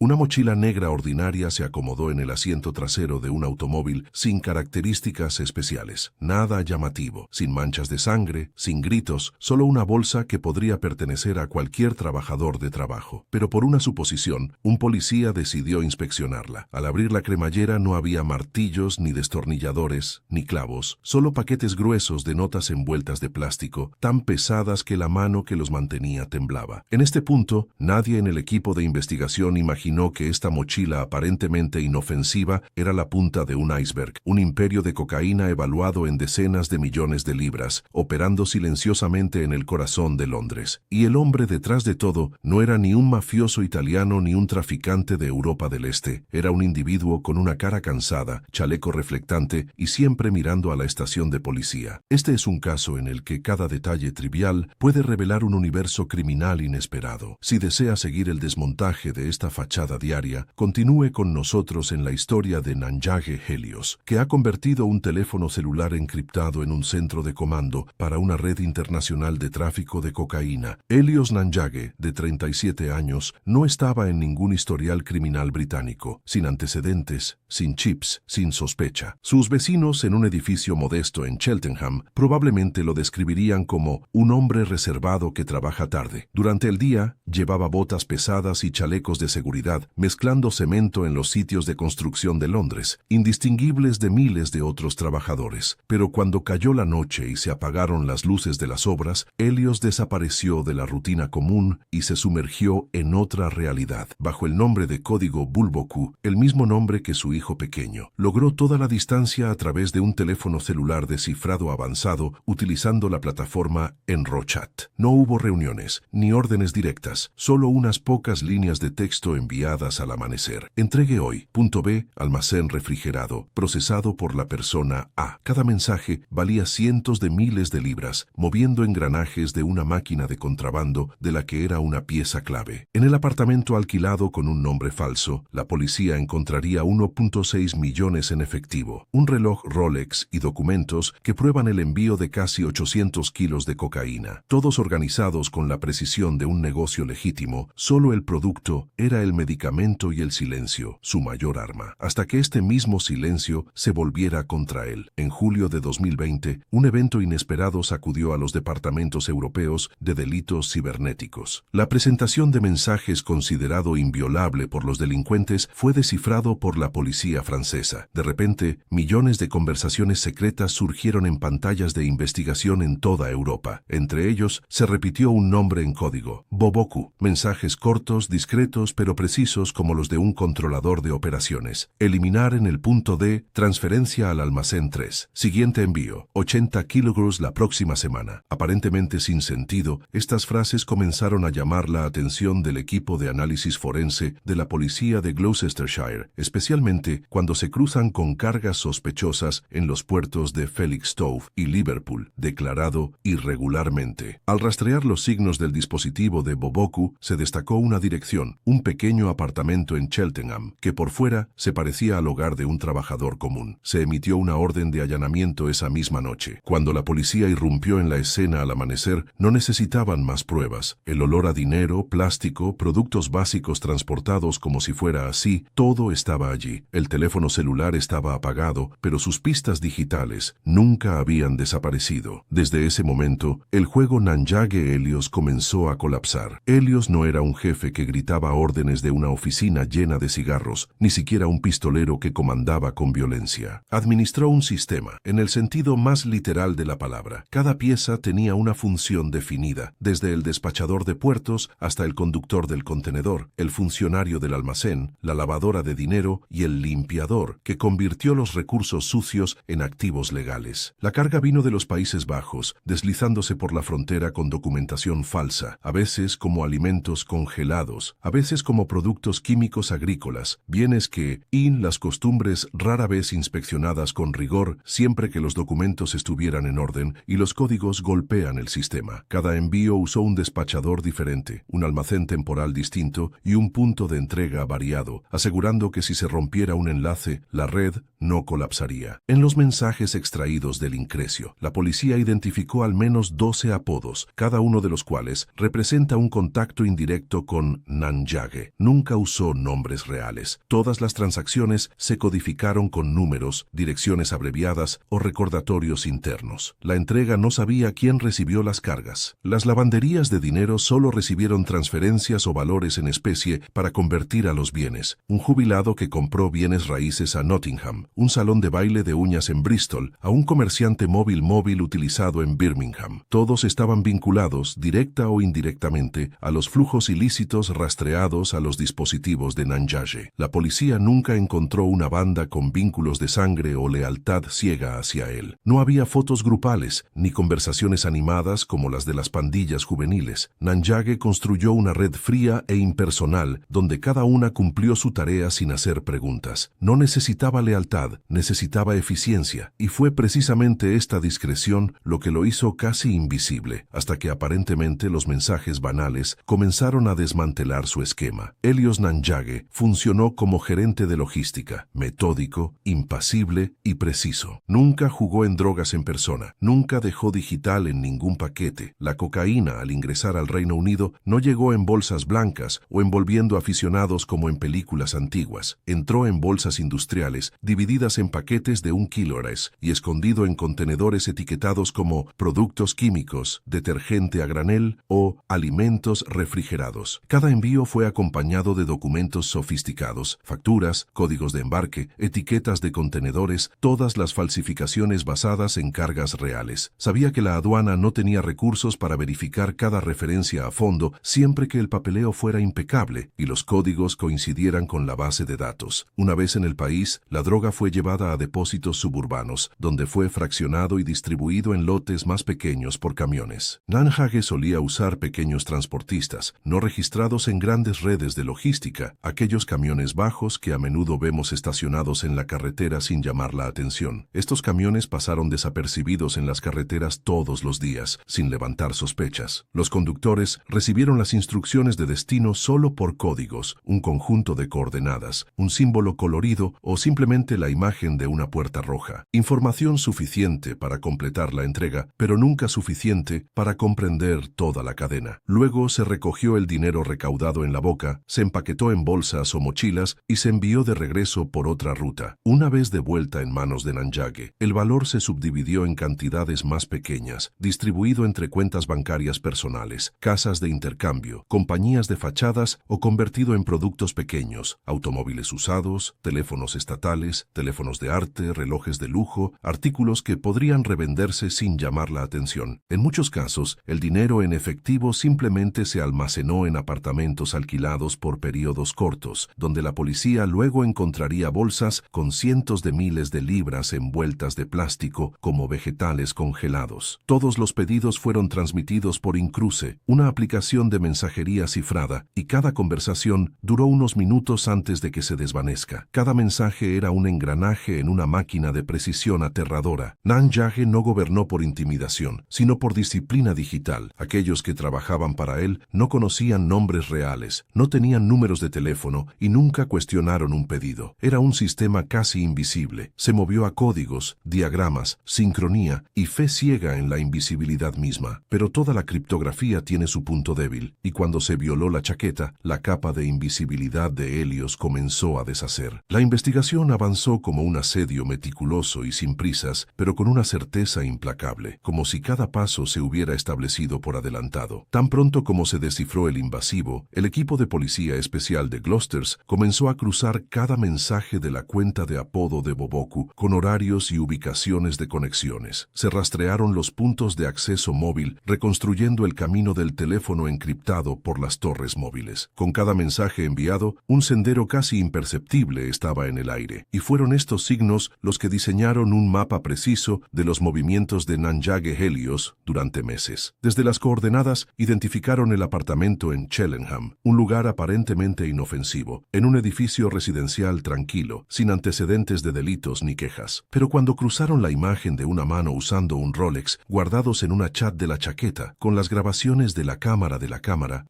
Una mochila negra ordinaria se acomodó en el asiento trasero de un automóvil sin características especiales, nada llamativo, sin manchas de sangre, sin gritos, solo una bolsa que podría pertenecer a cualquier trabajador de trabajo. Pero por una suposición, un policía decidió inspeccionarla. Al abrir la cremallera no había martillos, ni destornilladores, ni clavos, solo paquetes gruesos de notas envueltas de plástico, tan pesadas que la mano que los mantenía temblaba. En este punto, nadie en el equipo de investigación imaginó que esta mochila aparentemente inofensiva era la punta de un iceberg, un imperio de cocaína evaluado en decenas de millones de libras, operando silenciosamente en el corazón de Londres. Y el hombre detrás de todo no era ni un mafioso italiano ni un traficante de Europa del Este, era un individuo con una cara cansada, chaleco reflectante y siempre mirando a la estación de policía. Este es un caso en el que cada detalle trivial puede revelar un universo criminal inesperado. Si desea seguir el desmontaje de esta fachada diaria, continúe con nosotros en la historia de Nanjage Helios, que ha convertido un teléfono celular encriptado en un centro de comando para una red internacional de tráfico de cocaína. Helios Nanjage, de 37 años, no estaba en ningún historial criminal británico, sin antecedentes, sin chips, sin sospecha. Sus vecinos en un edificio modesto en Cheltenham probablemente lo describirían como un hombre reservado que trabaja tarde. Durante el día, llevaba botas pesadas y chalecos de seguridad, mezclando cemento en los sitios de construcción de Londres, indistinguibles de miles de otros trabajadores. Pero cuando cayó la noche y se apagaron las luces de las obras, Helios desapareció de la rutina común y se sumergió en otra realidad. Bajo el nombre de código Bulboku, el mismo nombre que su hijo pequeño, logró toda la distancia a través de un teléfono celular descifrado avanzado utilizando la plataforma EnroChat. No hubo reuniones, ni órdenes directas, solo unas pocas líneas de texto enviadas al amanecer. Entregue hoy. Punto B, almacén refrigerado, procesado por la persona A. Cada mensaje valía cientos de miles de libras, moviendo engranajes de una máquina de contrabando de la que era una pieza clave. En el apartamento alquilado con un nombre falso, la policía encontraría 1.6 millones en efectivo, un reloj Rolex y documentos que prueban el envío de casi 800 kilos de cocaína, todos organizados con la precisión de un negocio legítimo. Solo el producto era el medicamento y el silencio, su mayor arma, hasta que este mismo silencio se volviera contra él. En julio de 2020, un evento inesperado sacudió a los departamentos europeos de delitos cibernéticos. La presentación de mensajes considerado inviolable por los delincuentes fue descifrado por la policía francesa. De repente, millones de conversaciones secretas surgieron en pantallas de investigación en toda Europa. Entre ellos, se repitió un nombre en código, Boboku. Mensajes cortos, discretos pero precisos como los de un controlador de operaciones. Eliminar en el punto D, transferencia al almacén 3. Siguiente envío, 80 kilogramos la próxima semana. Aparentemente sin sentido, estas frases comenzaron a llamar la atención del equipo de análisis forense de la policía de Gloucestershire, especialmente cuando se cruzan con cargas sospechosas en los puertos de Felixstowe y Liverpool, declarado irregularmente. Al rastrear los signos del dispositivo de Boboku, se destacó una dirección, un pequeño apartamento en Cheltenham, que por fuera se parecía al hogar de un trabajador común. Se emitió una orden de allanamiento esa misma noche. Cuando la policía irrumpió en la escena al amanecer, no necesitaban más pruebas. El olor a dinero, plástico, productos básicos transportados como si fuera así, todo estaba allí. El teléfono celular estaba apagado, pero sus pistas digitales nunca habían desaparecido. Desde ese momento, el juego Nanjage Helios comenzó a colapsar. Helios no era un jefe que gritaba órdenes de una oficina llena de cigarros, ni siquiera un pistolero que comandaba con violencia. Administró un sistema, en el sentido más literal de la palabra. Cada pieza tenía una función definida, desde el despachador de puertos hasta el conductor del contenedor, el funcionario del almacén, la lavadora de dinero y el limpiador, que convirtió los recursos sucios en activos legales. La carga vino de los Países Bajos, deslizándose por la frontera con documentación falsa, a veces como alimentos congelados, a veces como productos químicos agrícolas, bienes que, las costumbres rara vez inspeccionadas con rigor siempre que los documentos estuvieran en orden y los códigos golpean el sistema. Cada envío usó un despachador diferente, un almacén temporal distinto y un punto de entrega variado, asegurando que si se rompiera un enlace, la red no colapsaría. En los mensajes extraídos del increcio, la policía identificó al menos 12 apodos, cada uno de los cuales representa un contacto indirecto con Nanjage. nunca usó nombres reales. Todas las transacciones se codificaron con números, direcciones abreviadas o recordatorios internos. La entrega no sabía quién recibió las cargas. Las lavanderías de dinero solo recibieron transferencias o valores en especie para convertir a los bienes. Un jubilado que compró bienes raíces a Nottingham, un salón de baile de uñas en Bristol, a un comerciante móvil utilizado en Birmingham. Todos estaban vinculados, directa o indirectamente, a los flujos ilícitos rastreados a los dispositivos de Nanjage. La policía nunca encontró una banda con vínculos de sangre o lealtad ciega hacia él. No había fotos grupales, ni conversaciones animadas como las de las pandillas juveniles. Nanjage construyó una red fría e impersonal, donde cada una cumplió su tarea sin hacer preguntas. No necesitaba lealtad, necesitaba eficiencia, y fue precisamente esta discreción lo que lo hizo casi invisible, hasta que aparentemente los mensajes banales comenzaron a desmantelar su esquema. Helios Nanjage funcionó como gerente de logística, metódico, impasible y preciso. Nunca jugó en drogas en persona, nunca dejó digital en ningún paquete. La cocaína, al ingresar al Reino Unido, no llegó en bolsas blancas o envolviendo aficionados como en películas antiguas. Entró en bolsas industriales, divididas en paquetes de 1 kilores y escondido en contenedores etiquetados como productos químicos, detergente a granel o alimentos refrigerados. Cada envío fue acompañado de documentos sofisticados, facturas, códigos de embarque, etiquetas de contenedores, todas las falsificaciones basadas en cargas reales. Sabía que la aduana no tenía recursos para verificar cada referencia a fondo siempre que el papeleo fuera impecable y los códigos coincidieran con la base de datos. Una vez en el país, la droga fue llevada a depósitos suburbanos, donde fue fraccionado y distribuido en lotes más pequeños por camiones. Nanjage solía usar pequeños transportistas, no registrados en grandes redes de logística, aquellos camiones bajos que a menudo vemos estacionados en la carretera sin llamar la atención. Estos camiones pasaron desapercibidos en las carreteras todos los días, sin levantar sospechas. Los conductores recibieron las instrucciones de destino solo por códigos, un conjunto de coordenadas, un símbolo colorido o simplemente la imagen de una puerta roja. Información suficiente para completar la entrega, pero nunca suficiente para comprender toda la cadena. Luego se recogió el dinero recaudado en la boca, se empaquetó en bolsas o mochilas y se envió de regreso por otra ruta. Una vez de vuelta en manos de Nanjage, el valor se subdividió en cantidades más pequeñas, distribuido entre cuentas bancarias personales, casas de intercambio, compañías de fachadas o convertido en productos pequeños, automóviles usados, teléfonos estatales, teléfonos de arte, relojes de lujo, artículos que podrían revenderse sin llamar la atención. En muchos casos, el dinero en efectivo simplemente se almacenó en apartamentos alquilados por periodos cortos, donde la policía luego encontraría bolsas con cientos de miles de libras envueltas de plástico como vegetales congelados. Todos los pedidos fueron transmitidos por Incruce, una aplicación de mensajería cifrada, y cada conversación duró unos minutos antes de que se desvanezca. Cada mensaje era un engranaje en una máquina de precisión aterradora. Nanjage no gobernó por intimidación, sino por disciplina digital. Aquellos que trabajaban para él no conocían nombres reales, no tenían números de teléfono y nunca cuestionaron un pedido. Era un sistema casi invisible. Se movió a códigos, diagramas, sincronía y fe ciega en la invisibilidad misma. Pero toda la criptografía tiene su punto débil, y cuando se violó la chaqueta, la capa de invisibilidad de Helios comenzó a deshacer. La investigación avanzó como un asedio meticuloso y sin prisas, pero con una certeza implacable, como si cada paso se hubiera establecido por adelantado. Tan pronto como se descifró el invasivo, el equipo de policía especial de Gloucesters comenzó a cruzar cada mensaje de la cuenta de apodo de Boboku con horarios y ubicaciones de conexiones. Se rastrearon los puntos de acceso móvil, reconstruyendo el camino del teléfono encriptado por las torres móviles. Con cada mensaje enviado, un sendero casi imperceptible estaba en el aire, y fueron estos signos los que diseñaron un mapa preciso de los movimientos de Nanjage Helios durante meses. Desde las coordenadas, identificaron el apartamento en Cheltenham, un lugar aparentemente inofensivo, en un edificio residencial tranquilo, sin antecedentes de delitos ni quejas. Pero cuando cruzaron la imagen de una mano usando un Rolex, guardados en una chat de la chaqueta, con las grabaciones de la cámara,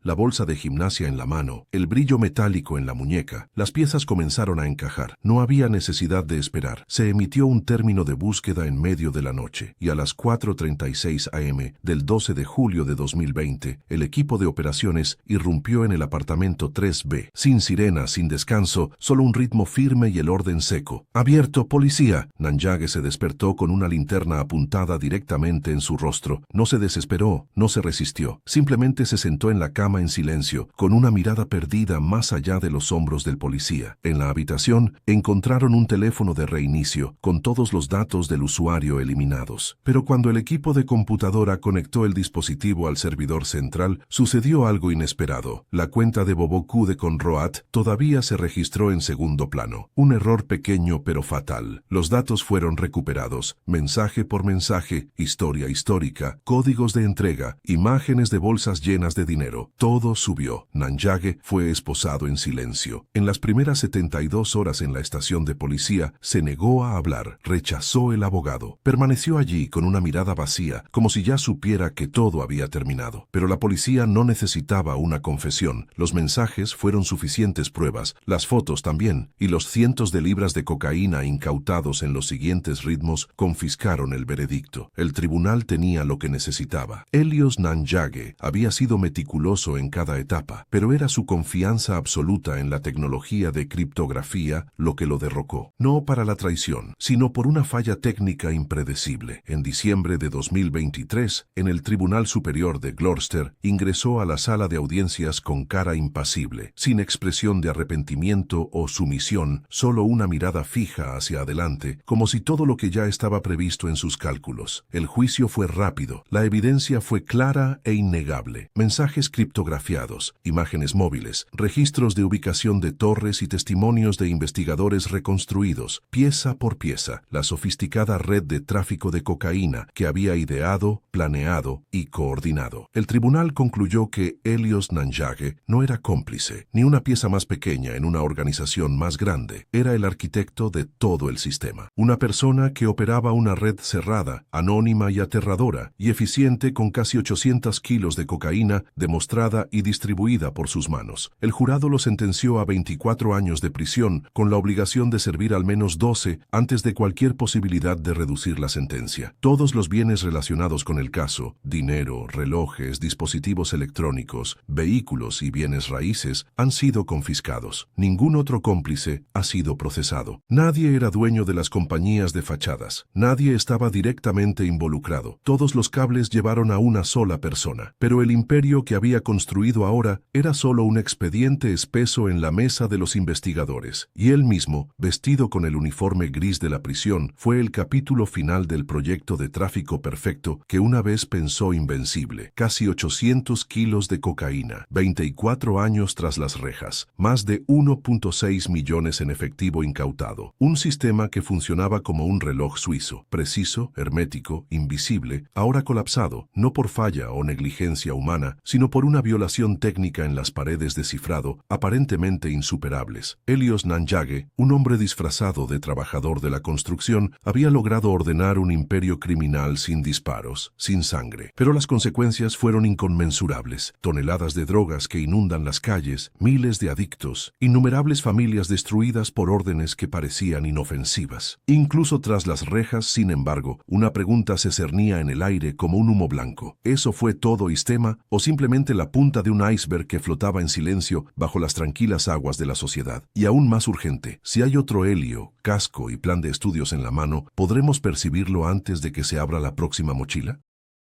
la bolsa de gimnasia en la mano, el brillo metálico en la muñeca, las piezas comenzaron a encajar. No había necesidad de esperar. Se emitió un término de búsqueda en medio de la noche, y a las 4:36 am del 12 de julio de 2020, el equipo de operaciones irrumpió en el apartamento 103B. Sin sirena, sin descanso, solo un ritmo firme y el orden seco. «Abierto, policía». Nanjage se despertó con una linterna apuntada directamente en su rostro. No se desesperó, no se resistió. Simplemente se sentó en la cama en silencio, con una mirada perdida más allá de los hombros del policía. En la habitación encontraron un teléfono de reinicio, con todos los datos del usuario eliminados. Pero cuando el equipo de computadora conectó el dispositivo al servidor central, sucedió algo inesperado. La cuenta de Boboku de Conroat todavía se registró en segundo plano. Un error pequeño pero fatal. Los datos fueron recuperados, mensaje por mensaje, historia histórica, códigos de entrega, imágenes de bolsas llenas de dinero. Todo subió. Nanjage fue esposado en silencio. En las primeras 72 horas en la estación de policía, se negó a hablar, rechazó el abogado. Permaneció allí con una mirada vacía, como si ya supiera que todo había terminado. Pero la policía no necesitaba una confesión. Los mensajes fueron suficientes pruebas, las fotos también, y los cientos de libras de cocaína incautados en los siguientes ritmos confiscaron el veredicto. El tribunal tenía lo que necesitaba. Helios Nanjage había sido meticuloso en cada etapa, pero era su confianza absoluta en la tecnología de criptografía lo que lo derrocó. No para la traición, sino por una falla técnica impredecible. En diciembre de 2023, en el Tribunal Superior de Gloucester, ingresó a la sala de audiencias con cara impasible, sin expresión de arrepentimiento o sumisión, solo una mirada fija hacia adelante, como si todo lo que ya estaba previsto en sus cálculos. El juicio fue rápido, la evidencia fue clara e innegable. Mensajes criptografiados, imágenes móviles, registros de ubicación de torres y testimonios de investigadores reconstruidos, pieza por pieza, la sofisticada red de tráfico de cocaína que había ideado, planeado y coordinado. El tribunal concluyó que Helios Nanjage no era cómplice, ni una pieza más pequeña en una organización más grande. Era el arquitecto de todo el sistema. Una persona que operaba una red cerrada, anónima y aterradora, y eficiente con casi 800 kilos de cocaína demostrada y distribuida por sus manos. El jurado lo sentenció a 24 años de prisión, con la obligación de servir al menos 12 antes de cualquier posibilidad de reducir la sentencia. Todos los bienes relacionados con el caso, dinero, relojes, dispositivos electrónicos, vehículos y bienes raíces, han sido confiscados. Ningún otro cómplice ha sido procesado. Nadie era dueño de las compañías de fachadas. Nadie estaba directamente involucrado. Todos los cables llevaron a una sola persona. Pero el imperio que había construido ahora era solo un expediente espeso en la mesa de los investigadores. Y él mismo, vestido con el uniforme gris de la prisión, fue el capítulo final del proyecto de tráfico perfecto que una vez pensó invencible. Casi 800 kilos de cocaína, 24 años tras las rejas, más de 1.6 millones en efectivo incautado. Un sistema que funcionaba como un reloj suizo, preciso, hermético, invisible, ahora colapsado, no por falla o negligencia humana, sino por una violación técnica en las paredes de cifrado, aparentemente insuperables. Helios Nanjage, un hombre disfrazado de trabajador de la construcción, había logrado ordenar un imperio criminal sin disparos, sin sangre. Pero las consecuencias fueron inconmensurables. Toneladas de drogas que inundan las calles, miles de adictos, innumerables familias destruidas por órdenes que parecían inofensivas. Incluso tras las rejas, sin embargo, una pregunta se cernía en el aire como un humo blanco. ¿Eso fue todo Istema o simplemente la punta de un iceberg que flotaba en silencio bajo las tranquilas aguas de la sociedad? Y aún más urgente, si hay otro Helio, casco y plan de estudios en la mano, ¿podremos percibirlo antes de que se abra la próxima mochila?